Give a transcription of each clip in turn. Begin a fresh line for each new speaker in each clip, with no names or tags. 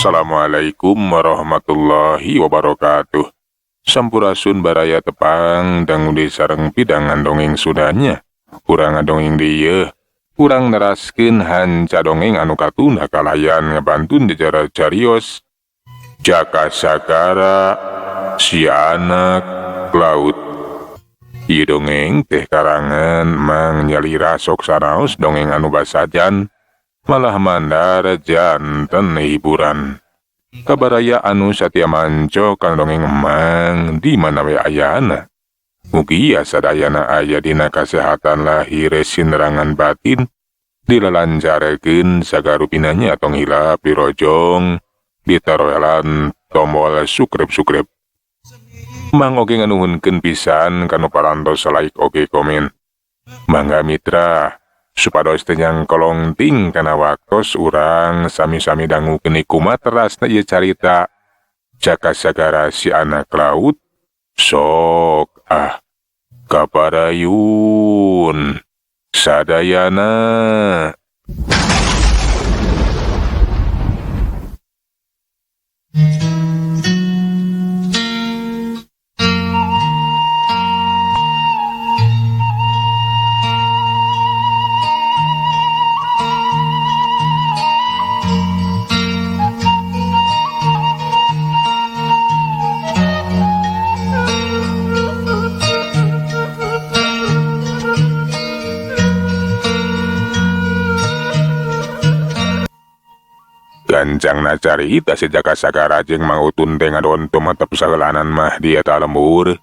Assalamualaikum warahmatullahi wabarakatuh. Sampurasun baraya tepang dangu sareng pidangan dongeng sudahnya. Urang ngadongeng dieu, urang neraskeun hanca dongeng anu katuna kalayan ngabantun jejara carios Jaka Sagara Si Anak Laut. Ieu dongeng teh karangan Mang Nyalira sok saraos dongeng anu basajan malah mandar janten hiburan. Kabaraya anu satya manco kang dongeng Mang di mana we ayana. Mugi sadayana aya dina kasehatan lahir sinerangan batin, dilalancarekeun sagarupinanya tong hilap dirojong, ditaroelan tombol sukrep-sukrep. Mang oge nganuhunkeun pisan kanu parantos like oge komen. Mangga mitra, supados teu nyangkolong ting kana waktos urang sami-sami dangukeun kumaha terasna ieu carita Jaka Sagara Si Anak Laut. Sok kaparayun sadayana. Gancang na carita si Jaka Sagara jeung Mang Utun teh ngadon tumatep saheulanan mah di eta lembur.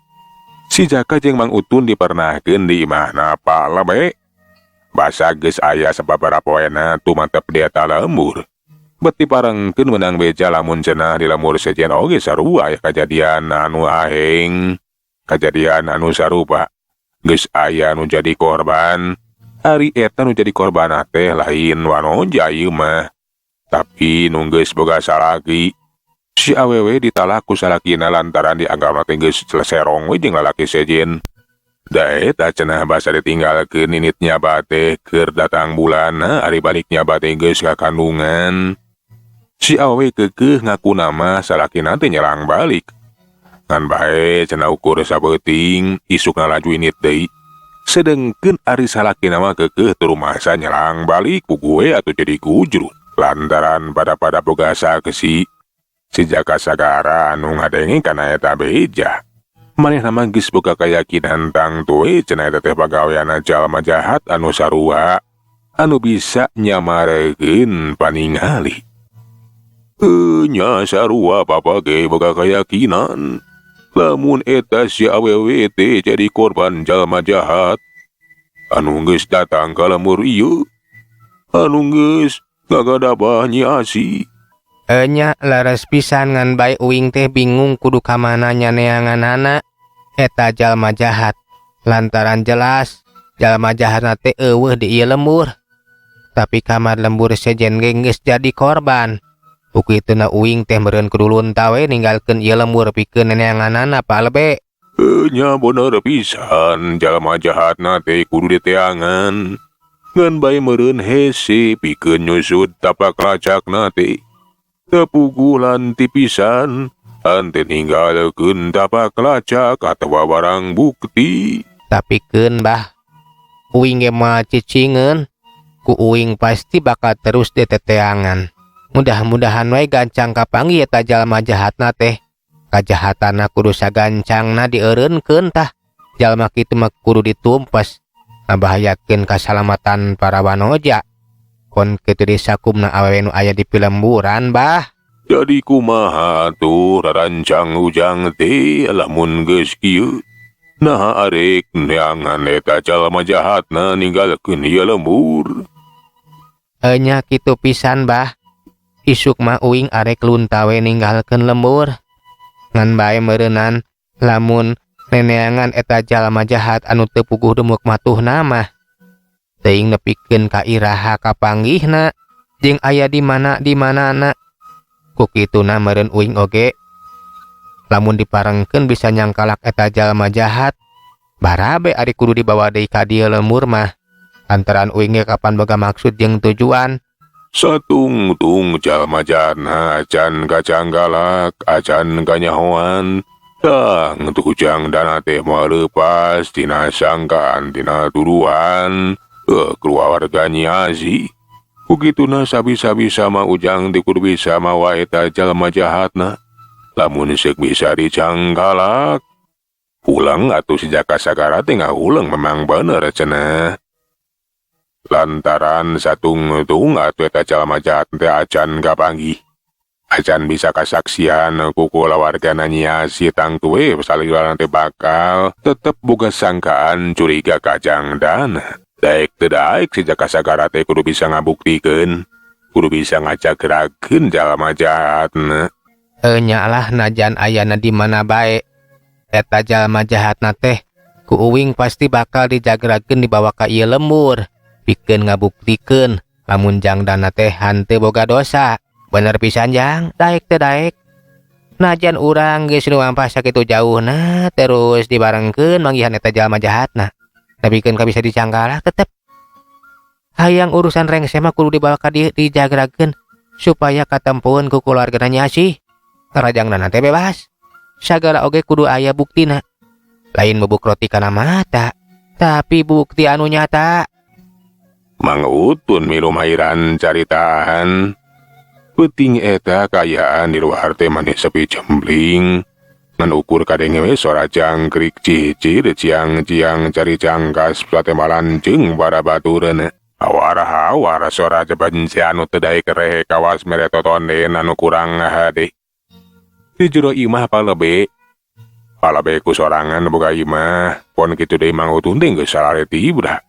Si Jaka jeung Mang Utun dipernahkeun di imahna Pak Lebe. Basa geus aya sababaraha poena tumatep di eta lembur. Beti parengkeun menang beja lamun cenah di lembur sejen oge sarua aya kajadian anu aheng. Kajadian anu sarupa geus aya nu jadi korban. Ari eta nu jadi korban teh lain wanoja ieu mah. Tapi nunggeus boga salaki, si awewe ditalak ku salakina lantaran dianggapna teh geus serong we jeung lalaki sejen. Da eta cenah basa ditinggalkeun ninitnya bate keur datang bulan ari baliknya bate geus kakandungan. Si awewe keukeuh ngaku nama salakina teh nyerang balik. Ngan bae cenah ukur sabeuting isukna laju init deui. Sedengkeun ari salakina mah keukeuh teu rumasa nyerang balik ku gue atuh jadi kujrut. Lantaran pada boga saksi si Jaka Sagara anu ngadenge kana eta beja. Manehna mah geus boga kayakinan tang tue cenah eta teh pagaweana jalma jahat anu sarua anu bisa nyamarekeun paningali. Nya sarua papa ge boga kayakinan lamun eta si awewe teh jadi korban jalma jahat anu geus datang ka lembur ieu, anu geus gagadabah Nyi Asi.
Nya laras pisan ngan bae uing teh bingung kudu kamana nyaneanganana eta jalma jahat. Lantaran jelas jalma jahatna teh eueuh di ieu lembur. Tapi kamar lembur sejen ge geus jadi korban. Ukituna uing teh meureun kudu lunta we ninggalkeun ieu lembur pikeun neanganana Pak Lebe.
Nya bener pisan jalma jahatna teh kudu diteangan. Ngan bae meureun hese pikeun nyusut tapak lacakna teh. Tepugulan tipisan ante ninggalkeun tapak lacak atawa barang bukti.
Tapi keun bah, uing ge mah cicingeun, ku uing pasti bakal terus diteteangan. Mudah-mudahan we gancang kapanggih eta jalma jahatna teh. Kajahatanna kudu sagancangna dieureunkeun tah. Jalma kitu mah kudu ditumpes. Ngabahayakeun kasalamatan para wanoja. Kon kitu disakumna awewe nu aya di pilemburan bah.
Jadi kumaha tuh rarancang ujang teh lamun geus kieu? Naha arek neangan eta jalma jahatna ninggalkeun ieu lembur?
Nya kitu pisan bah. Isuk mah uing arek lunta we ninggalkeun lembur. Ngan bae meureunan lamun neneangan eta jalma jahat anu teu puguh demuk matuhna mah teuing nepikeun ka iraha kapanggihna jeung aya di manana. Ku kituna meureun uing oge lamun diparengkeun bisa nyangkalak eta jalma jahat barabe ari kudu dibawa deui ka dieu lembur mah. Lantaran uing ge kapan boga maksud jeung tujuan
Satung-tung jalma jana acan kacanggalak, acan kanyahoan. Tang tujang dana teh moal leupas tina sangkaan tina tuduhan. Keluarga Nyi Begituna sabisa-bisa mah ujang dikur bisa mawa eta jalma jahatna. Lamun seuk bisa dicanggalak. Ulang atuh sejak sagara teh ulang memang bener cenah. Lantaran satung-tung atuh eta jalma jahat teh acan kapanggih. Acan bisa kasaksian ku kulawargana Nyi tang tuwe salila teh bakal tetep boga sangkaan curiga kajang dana. Daek teu daek sejak sagara teh kudu bisa ngabuktikeun, kudu bisa ngacagerakeun jalma jahatna.
Nya lah najan ayana di mana bae. Eta jalma jahatna teh ku uing pasti bakal dijagrakeun dibawa ka ieu lembur. Pikeun ngabuktikeun lamun jangdana teh hanteu boga dosa. Bener pisan jang, daek teh daek. Najan urang geus nuampah sakitu jauhna terus dibarengkeun manggihan eta jalma jahatna. Tapi kan bisa dicanggalah tetep. Hayang urusan rengse mah kudu dibawa ka dijagrakeun supaya katempueun ku keluargana Nyi. Rajangna teh bebas. Sagala oge kudu aya buktina. Lain bubuk roti kana mata, tapi bukti anu nyata.
Mang Utun milu mairan caritaan. Penting eta kayaan di luar teh maneh sepi cembling. Ngan ukur kadenge we sora jangkrik cicir ciang-ciang cari cangkas platemalan jeung bara batureun. Awara-awara sora jebenci anu teu daek rehe kawas mere totonden anu kurang hade. Di jero imah palebe ku sorangan boga imah. Pon kitu deui Mang Utun teh geus salareti ibra.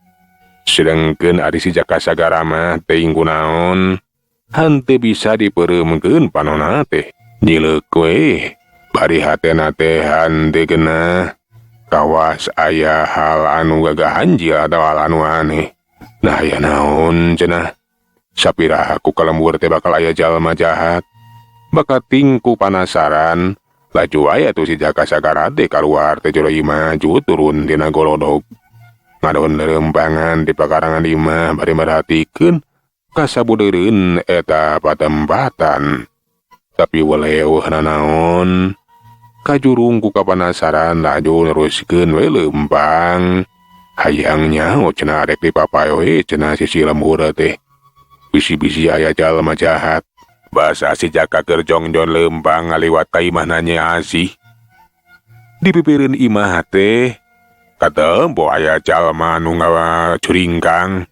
Sedengkeun ari si jaka sagara mah teuing kunaon. Hante bisa dipereumkeun panonna teh. Nyileuk we bari hatena teh hante geunah kawas aya hal anu gagahanjil atau hal anu aneh. Nah aya naon cenah? Sapiraha ku kalembur teh bakal aya jalma jahat. Bakal tingku panasaran. Laju aya tuh si jaka sagara teh kaluar teh jero imah ju turun dina golodog. Ngadon lerempangan di pakarangan imah bari merhatikeun kasabudeureun eta patempatan. Tapi waleuhna naon? Kajurung ku kapanasaran laju neruskeun we leumpang. Hayang nyaho cenah rek dipapae we cenah si lembur teh. Bisi-bisi aya jalma jahat. Basa si jaka keur jongjon leumpang ngaliwat ka imahna Nyi. Di pipireun imah teh katempo aya jalma anu ngacuringkang.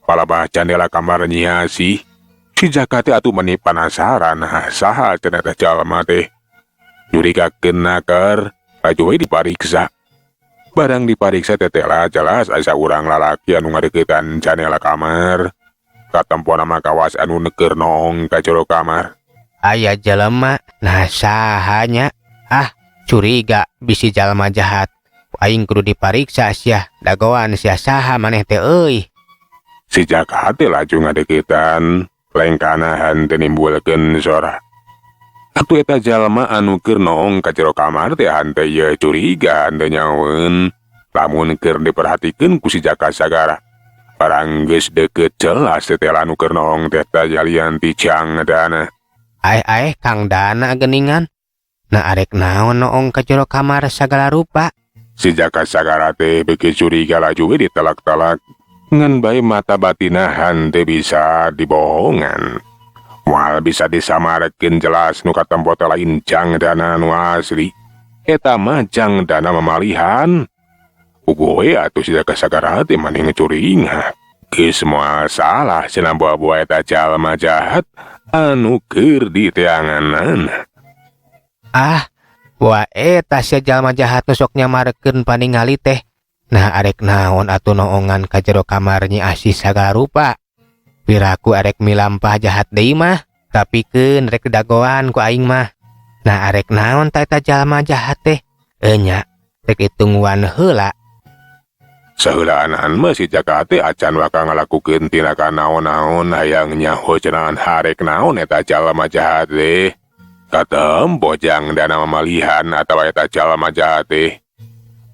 Palabah jandela kamar Nyi. Si jaka teh atuh meni panasaran saha cenah teh jalma teh. Nyurigakeun nakar, laju we dipariksa. Barang dipariksa teh jelas asa urang lalaki anu ngadeuketan jandela kamar. Katempona mah kawas anu neuker nong ka jero kamar.
Aya jelema, nah sahanya? Ah, curiga bisi jalma jahat. Aing kudu dipariksa sia, dagoan sia saha maneh teh euy.
Si jaka teh laju ngadeuketan, lengkana henteu nimbulkeun sora. Atuh eta jalma anu keur nong ka jero kamar teh henteu ye curiga henteu nyaweun. Lamun keur diperhatikeun ku si jaka sagara. Barang geus deukeut jelas setelah anu keur nong teh tajalian ti Cangdana.
Aeh Kang Dana geuningan. Nah arek naon noong ka jero kamar sagala rupa.
Si jaka sagara teh beuki curiga laju we ditelak-telak. Ngan bae mata batina henteu bisa dibohongan. Moal bisa disamarekeun jelas nu katempo teh lain Cangdana nu asli. Eta mah Cangdana mamalihan. Ugo we atuh si jaka sagara teh maneh ngcuringa. Geus moal salah cenah buah-buah eta jalma jahat anu keur diteanganan.
Ah, wah eta sia jalma jahat nu sok nyamarekeun paningali teh. Nah arek naon atuh noongan ka jero kamar Nyi sagala rupa. Piraku arek milampah jahat deui mah, tapikeun rek dagoan ku aing mah. Nah arek naon ta eta jalma jahat teh? Nya, rek itunguan heula.
Saheulaanan mah si jaka teh acan waka ngalakukeun tindakan naon-naon hayang nyaho cenah harek naon eta jalma jahat teh. Katempo Cangdana mamalihan atawa eta jalma jahat teh.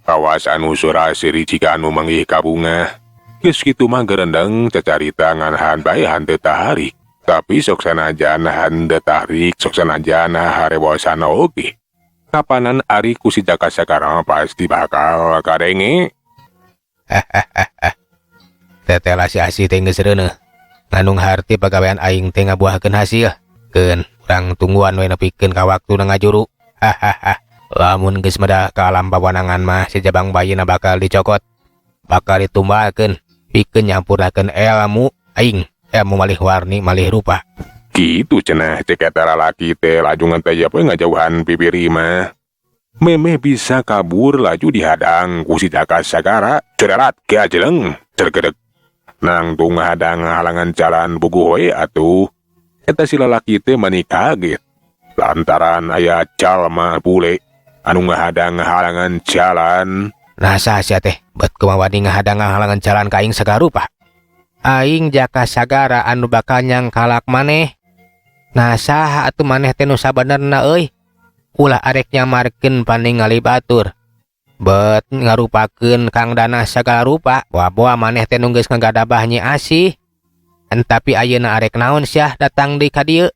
Kawas anu surasiri jika anu manggih kabunga. Geus kitu mah gerendeng cacarita ngan han bae hanteu taharik. Tapi sok sanajan hande tarik sok sanajan harebosana oge. Kapanan ari ku si Jaka Sagara pasti bakal kadenge.
Tetela si Asi teh geus reuneuh. Nganung harti pagawean aing teh ngabuahkeun hasil. Keun urang tungguan we nepikeun ka waktuna ngajuru. Lamun geus meda ka alam pawanangan mah si jabang bayina bakal dicokot. Bakal ditumbakeun pikeun nyampurakeun ilmu aing. Ilmu malih warni malih rupa.
Gitu cenah cek eta lalaki teh laju ngantaya poe ngajauhan pipiri mah. Memeh bisa kabur laju dihadang ku si Jaka Sagara cererat ke ajeleng cergedeg. Nang tung hadang halangan jalan bugu we atuh. Eta si lalaki teh mani kaget. Lantaran aya jalma bule anu ngahadang halangan jalan.
Nah saha teh bet kumaha ngahadang halangan jalan ka aing sagarupa. Aing Jaka Sagara anu bakal nyangkalak maneh. Nah saha atuh maneh teh nu sabenerna euy? Ulah arek nyamarkeun paningali batur. Bet ngarupakeun Kang Dana sagala rupa. Boa-boa maneh teh nu geus ngagadabah Nyi Asih. Tapi ayeuna arek naon syah datang deui ka dieu?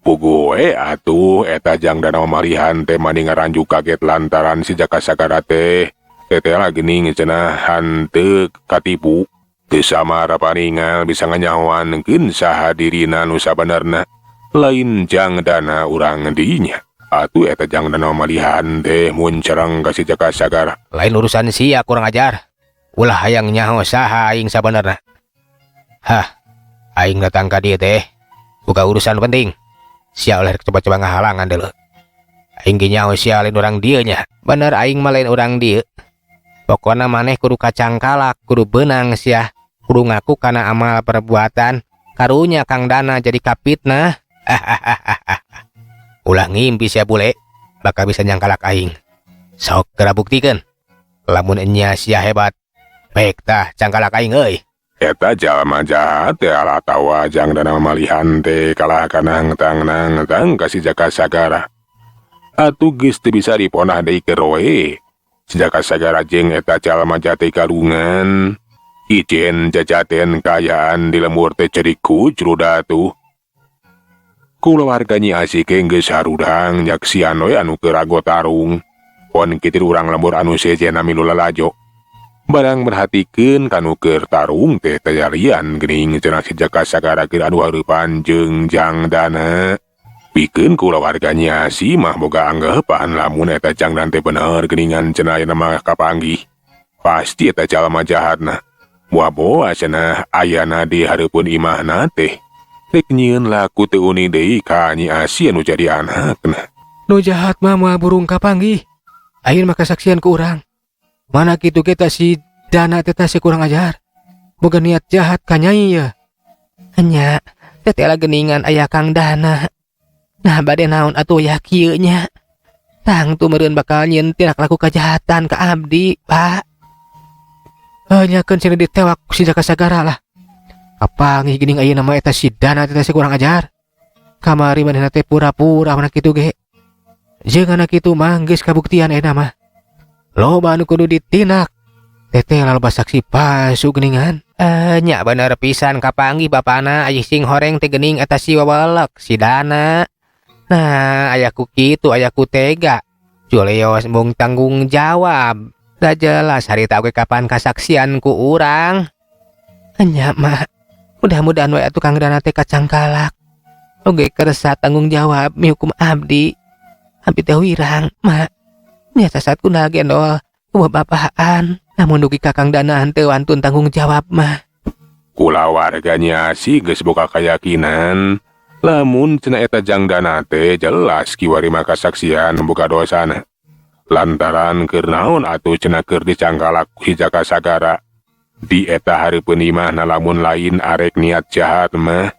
Pugu we atuh eta Jang Dana Malihan teh mani ngaranjuk kaget lantaran si Jaka Sagara teh tetela geuning cenah hanteu katipu. Teu samara paningal bisa nganyawankeun saha dirina nu sabenerna. Lain Jang Dana urang dinya. Atuh eta Jang Dana Malihan teh mun cereng ka si Jaka Sagara.
Lain urusan sia kurang ajar. Ulah hayang nyaho saha aing sabenerna. Hah, aing datang ka dieu teh buka urusan penting. Sia oleh coba-coba ngahalangan deuleu. Aing ge nyaho sia lain urang dieu nya. Bener aing mah lain urang dieu. Pokona maneh kudu kacangkalak, kudu beunang sia. Kudu ngaku kana amal perbuatan. Karunya Kang Dana jadi kapitna. Ulah ngimpi sia bule. Bakal bisa nyangkalak aing. Sok geura buktikeun. Lamun enya sia hebat. Baik tah cangkalak aing euy.
Eta jalma jahat teh ala tawa Jang Dana Malihan teh kalah kana ngtang ka si Jaka Sagara. Atuh geus teu bisa diponah deui keur we. Si Jaka Sagara jeung eta jalma jate kalungan. Ijen jajaten kayaan di lembur teh cerik kucrud atuh. Kulawarga Nyi Asih geus harudang nyaksian we anu keur ago tarung. Pon kitu urang lembur anu sejenna milu lalajo. Barang merhatikeun kanu keur tarung teh tayarian geuning cenah si Jaka Sagara keur anu hareupan jeung Jang Dana. Pikeun kulawarga Nyi Asih mah boga anggapan lamun eta Jang Dana teh bener geuningan cenah ayeuna mah kapanggih. Pasti eta jalma jahatna. Boa-boa cenah ayana di hareupeun imahna teh. Rek nyieun laku teu uni deui ka Nyi Asih anu jadi anakna.
Nu jahat mah moal burung kapanggih. Ayeuna mah kasaksian ku urang. Mana kitu kita si Dana teh si kurang ajar. Boga niat jahat ka Nyai ya. Nya, tetela geuningan aya Kang Dana. Nah bade naon atuh ya kieu nya. Tang tu meureun bakal nyieun tindak laku kajahatan ka abdi, Pak. Nyakeun cenah ditewak si Jaka Sagara lah. Kapanggih geuning ayeuna mah eta si Dana teh si kurang ajar. Kamari manehna teh pura-pura mana kitu ge. Jeung anak kitu mah geus kabuktian ayeuna mah. Loba anu kudu ditindak. Teteh loba saksi palsu geuningan. Nya bener pisan kapanggih bapana aya sing horeng teh geuning eta si wawelek si Dana. Nah, ayaku kitu ayaku tega. Juleos mung tanggung jawab. Da jelas harita oge kapan kasaksian ku urang. Nya mah mudah-mudahan we atuh Kang Dana teh kacangkalak. Oge kersa tanggung jawab mihukum abdi. Abdi teh wirang, mak. Nyata saat kuna gendol bapaan. Namun dugi Kakang Dana henteu wantun tanggung jawab mah.
Kulawarga Nyi Asih geus boga kayakinan lamun cenah eta Jang Dana teh jelas kiwari mah kasaksian boga dosana. Lantaran keur naon atuh cenah keur dicangkalak si Jaka Sagara. Di eta hareupeun imahna lamun lain arek niat jahat mah.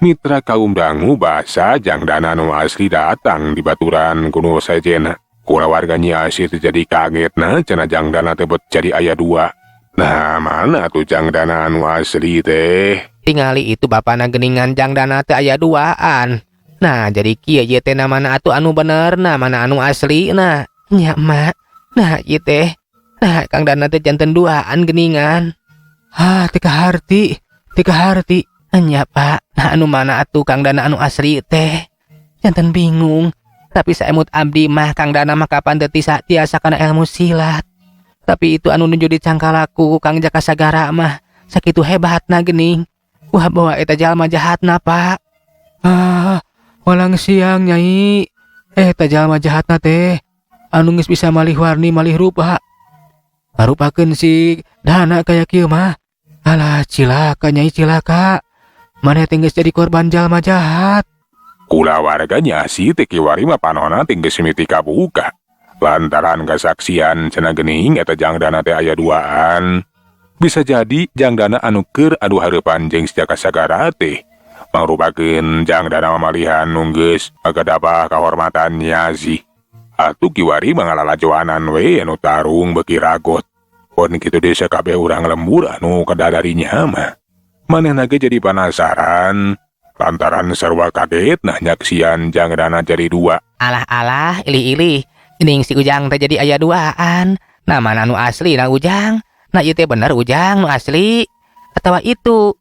Mitra kaum dangu basa Jang Dana nu asli datang di baturan kuno sajena. Kulawarga Nyi Asih terjadi kagetna cenah Jang Dana teh bet jadi aya dua. Nah, mana tuh Jang Dana anu asli teh?
Tingali itu bapana geuningan Jang Dana teh aya duaan. Nah, jadi kieu ye teh namana atuh anu benerna, mana anu aslina. Nya mak. Nah, ieu teh. Nah, Kang Dana teh janten duaan geuningan. Tika harti. Enya Pak, nah anu mana atuh Kang Dana anu asli teh? Janten bingung. Tapi saemut abdi mah Kang Dana mah kapan teu tiasa kana ilmu silat. Tapi itu anu nuju di cangkalaku Kang Jaka Sagara mah sakitu hebatna geuning. Wah bawa eta jalma jahatna Pak. Walang siang Nyai. Eta jalma jahatna teh anu geus bisa malih warni malih rupa. Ngarupakeun si Dana kaya kieu mah. Alah cilaka Nyai cilaka. Maneh teh geus jadi korban jalma jahat.
Kula warganya si teh kiwari mah panonna teh geus mimiti kabuka. Lantaran kasaksian cenah geuning eta Jang Dana teh aya duaan. Bisa jadi Jang Dana anu keur adu hareupan jeung Jaka Sagara teh mangrupakeun Jang Dana mamalihan nu geus magadabah kahormatannya sih. Atuh kiwari mangalalajoanan we anu tarung beuki ragot. Pon kitu deui sakabeh urang lembur anu kadadarinya mah. Manehna ge jadi penasaran. Lantaran sarua kaget nah nyaksian Jang Dana jadi dua.
Alah ilih Ning si Ujang teh jadi aya duaan. Nah mana anu asli na Ujang? Nah ieu teh bener Ujang nu asli atawa itu?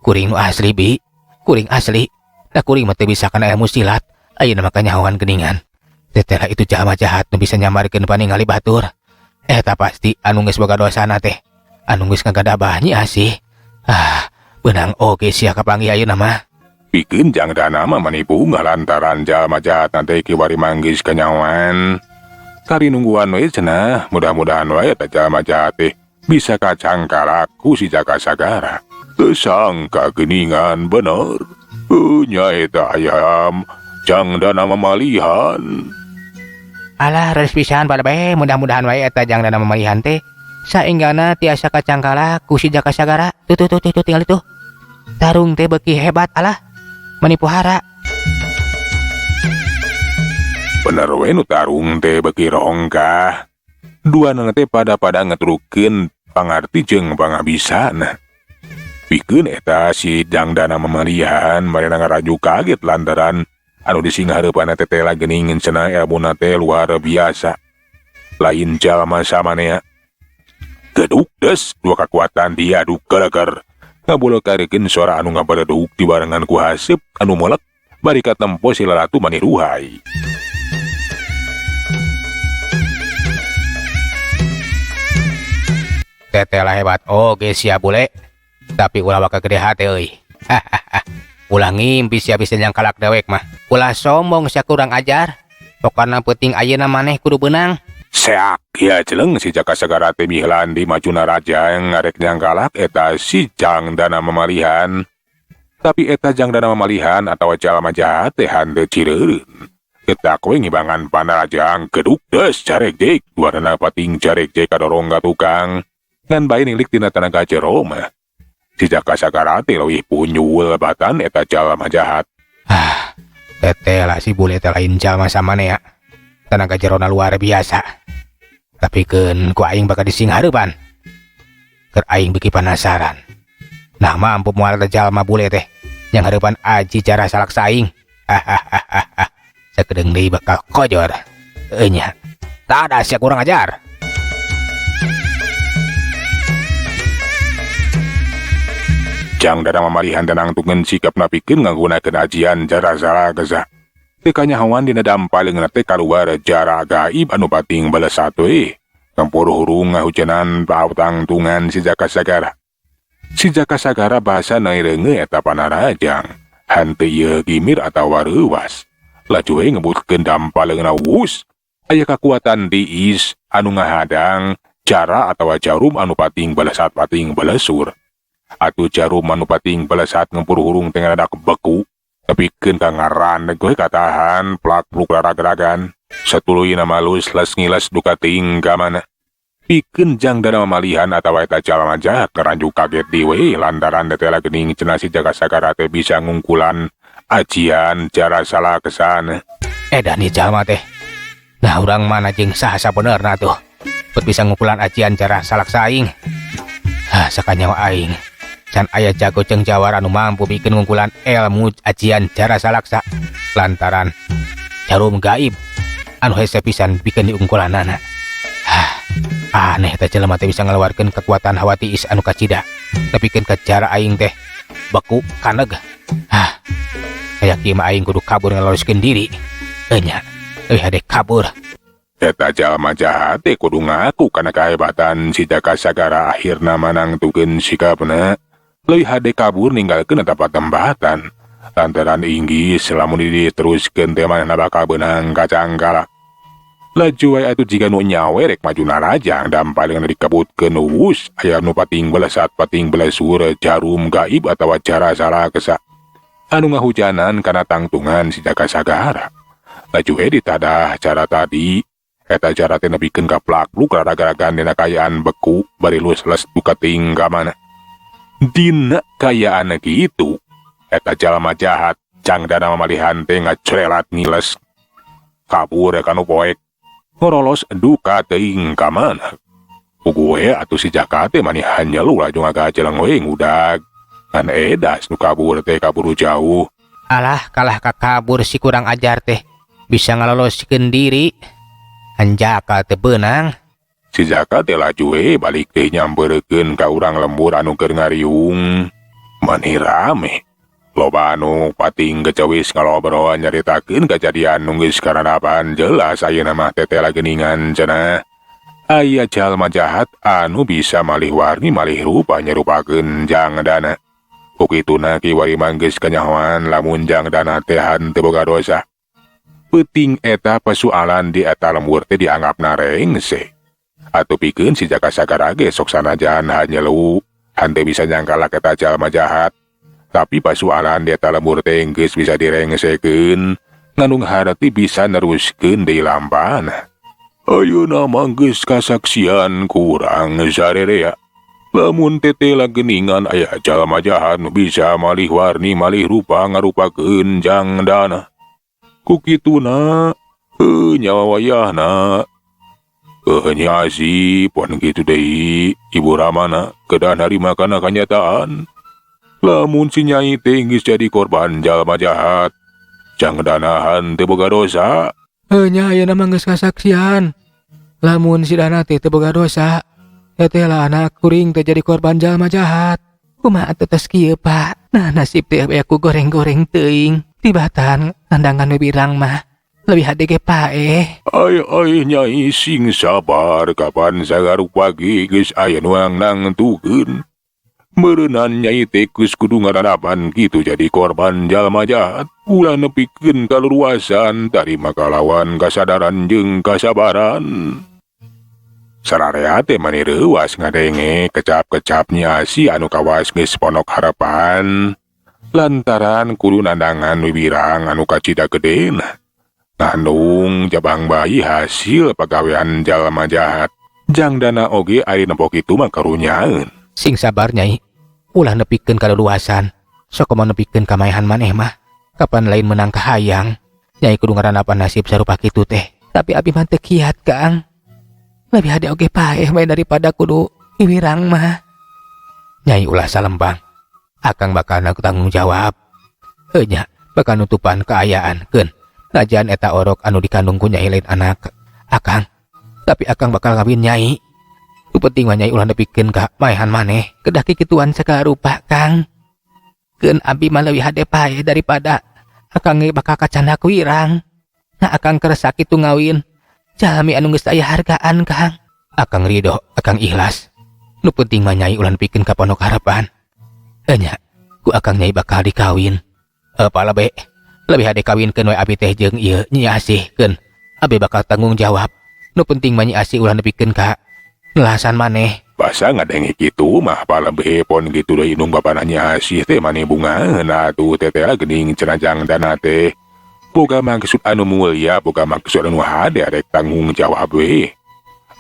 Kuring nu asli Bi. Kuring asli. Da kuring mah teu bisa kana ilmu silat. Ayeuna mah kanyahoan geuningan. Tetela itu jalma jahat nu bisa nyamarkeun paningali batur. Eta pasti anu geus boga dosana teh. Anu geus ngagadabah nya sih. Benang oge sia kapanggih ayeuna mah.
Pikeun Jang Dana mah manipu ngalantaran jalma jahat teh kiwari manggis kanyawan. Kari nungguan we cenah, mudah-mudahan wae eta jalma jahat teh bisa kacangkalaku si Jaka Sagara. Teu sangka geuningan bener. Nya eta ayam Jang Dana mamalihan.
Alah res pisan pada bae, mudah-mudahan wae eta Jang Dana mamalihan teh saenggana tiasa kacangkalaku si Jaka Sagara. Tuh tinggal itu. Tarung teh beuki hebat alah. Manipu hara.
Bener we nu tarung teh beuki rongkah. Duana teh pada ngeturukeun pangarti jeung pangabisana. Pikeun eta si Jang Dana mamalihan marena ngaraju kaget lantaran anu disinghareupan teh teh geuningan cenah ilmuna teh luar biasa. Lain jalma samanea. Geduk des dua kekuatan diaduk garagar. Ngabolokarikeun suara anu ngabaledug dibarengan ku haseup anu molek bari katempo si lalatu maniruhai.
Tetela hebat oge sia bule. Tapi ulah waka gede hate euy. Ulah ngimpi sia bisa nyangkalak dewek mah. Ulah sombong sia kurang ajar. Pokona penting ayeuna maneh kudu beunang.
Seak ya jeleng si Jaka Sagara teh mihlan di majuna raja yang ngarek nyangkalak eta si Jang Dana mamalihan. Tapi eta Jang Dana mamalihan atawa jalma jahat teh henteu cireureun. Eta kowe ngibangan panarajang geduk des carek jek duarana pating carek jek kadorong ka tukang. Ngan bae nilik tina tanaga jero mah. Si Jaka Sagara teh leuwih punyul batan eta jalma jahat.
Tetela si bule teh lain jalma samanea. Tanaga jerona luar biasa. Tapi keun ku aing bakal disinghareupan. Keur aing beuki penasaran. Nah mampu moal jalma bule teh yang hareupan aji cara salak saing. Sakedeung deui bakal kojor. Nya. Tada sia kurang ajar.
Jang Dana mamalihan dan nangtungan sikap napikeun nganggunakeun ajian cara salah geza. Tekanya hawan dina dampaling teh kaluar jara gaib anu pating balas satu Campur hurung ngahujanan pautang-tungan si Jaka Sagara. Si Jaka Sagara bahasa nairenge eta panarajang. Henteu ieu gimir atawa reuwas. Laju ngebutkeun dampaleungna wus. Aya kakuatan diis anu ngahadang jara atawa jarum anu pating balasat pating balasur. Atuh jarum anu pating balasat ngempur hurung tengah ada beku. Tapi keun kangaran gue katahan plak-pluk larag-ragan. Satuluy na malus las ngilas duka ting kamana. Pikeun Jang Dana mamalihan atawa eta jalma jahat ngaranju kaget diwe lantaran detela geuning cenah si Jaka Sagara teh bisa ngungkulan ajian cara salah kesana.
Dan ieu jalma teh. Nah urang mana jeung saha sabenerna tuh. Bet bisa ngungkulan ajian cara salak saing. Sakanyawa aing. Can aya jago jeung jawar anu mampu bikin ngungkulan ilmu ajian cara salaksa lantaran jarum gaib anu hese pisan bikin diungkulanana. Aneh teh jelema teh bisa ngalawarkeun kekuatan hawatiis anu kacida tapi keun ka cara aing teh beku kaneg. Kayak kieu mah aing kudu kabur ngaloloskeun diri. Nya, leuwih hade kabur.
Eta jalma jahat teh kudu ngaku kana kahebatan si Jaka Sagara akhirna manangtukeun sikapna. Leuwih hade kabur ninggalkeun tempat tembatan. Lantaran inggis lamun diteruskeun teh manehna bakal beunang ka Cangkala. Laju wae atuh jiga nu nyawe rek majuna rajang dampalingan dikabutkeun uus aya nu pating belas saat pating belas sur jarum gaib atawa cara salah kesa. Anu ngahujanan kana tangtungan si Jaka Sagara. Laju ditadah cara tadi. Eta cara teh nepikeun ka plakluk raraga-ragaan dina kayaan beku bari les duka tingga mana. Dina kayaan kitu. Eta jalma jahat Cangdana mamalihan teh ngacrelat ngiles. Kabur kanu poek. Ngorolos duka teuing ka mana. Ugue atuh si Jaka teh manihan nyelu laju ngagajeleng we ngudag. Ngan edas nu kabur teh kaburu jauh.
Alah kalah kakabur si kurang ajar teh. Bisa ngaloloskeun diri. Anjaka teu beunang.
Si Jaka teh laju balik teh nyampeurkeun ka urang lembur anu keur ngariung. Maneh rame. Loba anu pating gecewis ngalobrol nyaritakeun kejadian nu geus karanapan jelas ayeuna mah teteh geuningan cenah. Aya jalma jahat anu bisa malih warni malih rupa nyerupakeun Jangdana. Ukituna kiwari manggeus kanyahoan lamun Jangdana teh henteu boga dosa. Peuting eta persoalan di eta lembur teh dianggapna rengse. Atuh pikeun si Jaka Sagara ge sok sanajan hanyelu henteu bisa nyangkalak eta jalma jahat. Tapi persoalan di eta lembur teh geus bisa direngsekeun nganung harati bisa neruskeun deui lampana. Ayeuna mah geus kasaksian kurang sarerea. Lamun teteh geuningan aya jalma jahat nu bisa malih warni malih rupa ngarupakeun Jangdana. Kukituna nyawa wayahna nya si pon kitu deui Ibu Ramana kedah narima kana kanyataan. Lamun si Nyai teh geus jadi korban jalma jahat, Jangdana henteu boga dosa.
Nya ayeuna mah geus kasaksian. Lamun si Dana teh teu boga dosa, teteh lah anak kuring teh jadi korban jalma jahat. Kumaha atuh tos kieu, Pak? Nah nasib teh aya ku goreng-goreng teuing. Tibatan nandangan we birang mah leuwih hade ge pae.
Ai Nyai sing sabar kapan sagarupa ge geus aya nu nangtukeun. Meureunnan Nyai teh geus kudu ngaranapan kitu jadi korban jalma jahat. Ulah nepikeun kaluruasan tarima kalawan kasadaran jeung kasabaran. Sararea teh maneh reuwas ngadenge kecap-kecap Nyai anu kawas geus Pondok Harapan. Lantaran kudu nandangan wibirang anu kacida gedena. Nandung jabang bayi hasil pagawean jalma jahat. Jangdana oge ari nempok itu mah karunyaeun.
Sing sabar Nyai. Ulah nepikeun kaleluasan. Sok komo nepikeun kamayahan maneh mah. Kapan lain menang kahayang. Nyai kudu ngaranapan nasib sarupa kitu teh. Tapi abi mah teu kiat, Kang. Lebih hade oge paeh bae daripada kudu wibirang mah. Nyai ulah salembang. Akang bakal tanggung jawab. Nya bakal nutupan keayaan keun. Najan eta orok anu dikandung ku Nyai lain anak Akang. Tapi Akang bakal ngawin Nyai. Nu penting mah Nyai ulah nepikeun ka maehan maneh kedah kikituan sagala rupa, Kang. Keun abi mah leuwih hade pae daripada Akang ge bakal kacandak wirang. Nah Akang kersa kitu ngawin jalmi anu geus aya hargaan, Kang. Akang ridho, Akang ikhlas. Nu penting mah Nyai ulah nepikeun ka Pondok Harapan. Nya, ku Akang Nyai bakal dikawin. Palabe, lebih hade kawinkeun we abi teh jeung ieu Nyi Asih keun. Abi bakal tanggung jawab. Nu penting mah Nyi Asih ulah nepikeun ka ngelasan maneh.
Basa ngadenge kitu mah palabe pon kitu deui nung bapana Nyi Asih teh maneh bungaeun atuh teteh geuning cenah Jangdana teh. Boga maksud anu mulia, boga maksud anu hade rek tanggung jawab we.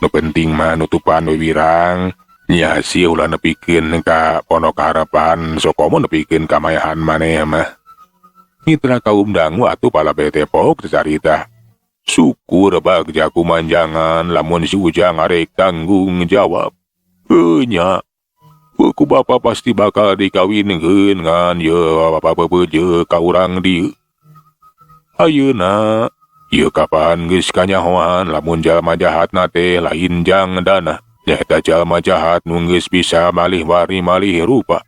Nu penting mah nutupan we wirang. Nyi Asih ulah nepikeun ka Pondok Harapan sok komo nepikeun kamayahan maneh mah. Mitra kaum dangu atuh palabe teh pok carita. Syukur bagja kumanjangan lamun si Ujang arek tanggung jawab. Nya, ku bapa pasti bakal dikawinkeun ngan ye bapa bebeuje ka urang dieu. Ayeuna ieu kapan geus kanyahoan lamun jalma jahatna teh lain Jangdana. Nyaeta jalma jahat nu geus bisa malih warni malih rupa.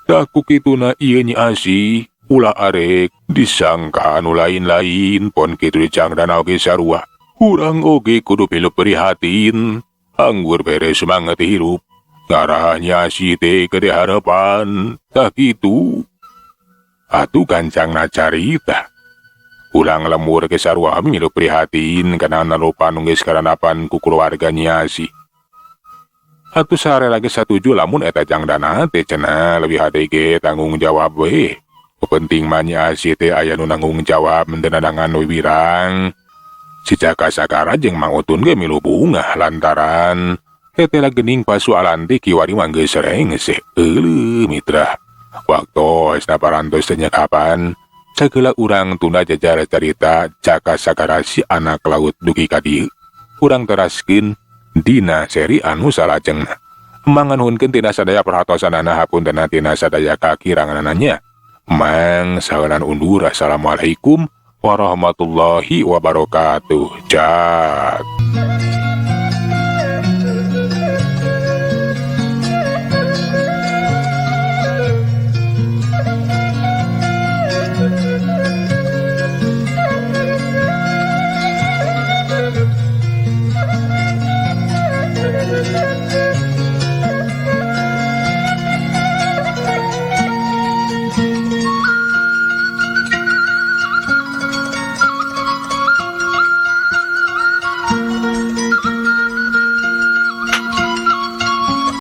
Takuk itu na iya Nyi Asi, ulah arek disangka anu lain-lain pon kitu dicang dan oge sarua. Urang oge kudu pilu prihatin, anggur beres semangat hirup. Ngarah Nyi Asi teh gede harapan, tak gitu. Atuh gancang na carita. Ulang lemur ke sarua milu prihatin kana narupa nunggis karanapan ku keluarga Nyi Asi. Atuh sare lagi satuju lamun eta jangdana teh cenah lebih HDG tanggung jawab we. Penting mah Nyi Asi teh aya nu nanggung jawab mendenadangan wirang. Si Jaka Sagara jeung Mang Utun ge milu bunga lantaran tetela geuning pasualan teh kiwari mah geus sereng seh. Euleuh mitra. Waktu esna parantos teh kapan sagala urang tunda jajar carita Jaka Sagara si anak laut dugi ka dieu. Urang teraskeun dina seri anu salajengna. Manganhunkeun tina sadaya perhatosanana hapuntenna tina sadaya kakiranganannya. Mang saeunan undur. Assalamualaikum warahmatullahi wabarakatuh. Jak.